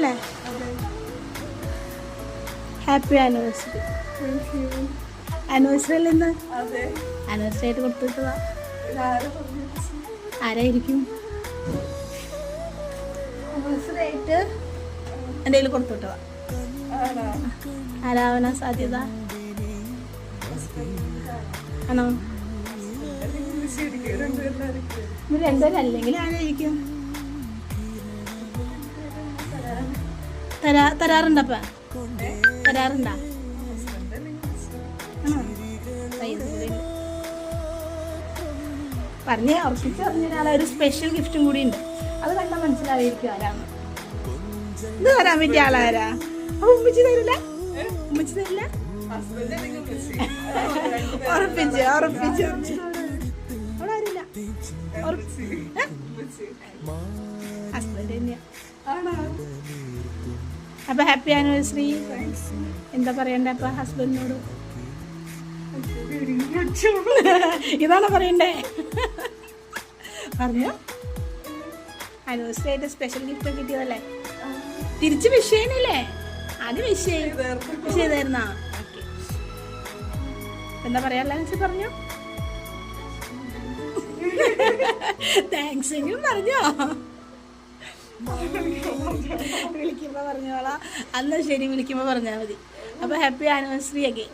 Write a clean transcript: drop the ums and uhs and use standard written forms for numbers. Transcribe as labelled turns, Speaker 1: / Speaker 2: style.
Speaker 1: അല്ലേ? Happy anniversary. Anniversary അല്ലേ ഇന്ന്? ആനിവേഴ്സറി ആയിട്ട് കൊടുത്തിട്ടതാ. ആരായിരിക്കും ആനിവേഴ്സറി ആയിട്ട് എൻ്റെ കയ്യിൽ കൊടുത്തിട്ടതാ? ആരാവനാ സാധ്യത? ആണോ? ഇവർ രണ്ടുപേരും അല്ലെങ്കിൽ ആരായിരിക്കും? തരാറുണ്ടപ്പ? തരാറുണ്ടാ? പറഞ്ഞ് ഉറപ്പിച്ച് പറഞ്ഞ ഒരാളെ ഒരു സ്പെഷ്യൽ ഗിഫ്റ്റും കൂടി ഉണ്ട്. അത് കണ്ടാൽ മനസ്സിലായിരിക്കും ആരാന്ന്. ഇത് തരാൻ പറ്റിയ ആളാരാ? അപ്പൊ ഉമ്മച്ചി തരില്ല? ഉമ്മച്ചി തരില്ല? ഉറപ്പിച്ച് ഉറപ്പിച്ച് അവിടെ ആരില്ല. ഹസ്ബൻഡ് തന്നെയാ. അപ്പൊ ഹാപ്പി ആനിവേഴ്സറി. എന്താ പറയണ്ടേ അപ്പൊ ഹസ്ബൻഡിനോട്? ഇതാണോ പറയണ്ടേ? പറഞ്ഞോ. ആനിവേഴ്സറി ആയിട്ട് സ്പെഷ്യൽ ഗിഫ്റ്റ് കിട്ടിയതല്ലേ? തിരിച്ച് വിഷയനല്ലേ? ആദ്യം വിഷയം ചെയ്തായിരുന്നാ? ഓക്കെ. എന്താ പറയാ പറഞ്ഞോ. താങ്ക്സ് എങ്കിലും പറഞ്ഞോ. വിളിക്കുമ്പോ പറഞ്ഞോളാം. അന്ന് ശരി, വിളിക്കുമ്പോ പറഞ്ഞാൽ മതി. അപ്പൊ ഹാപ്പി ആനിവേഴ്സറി ഒക്കെ.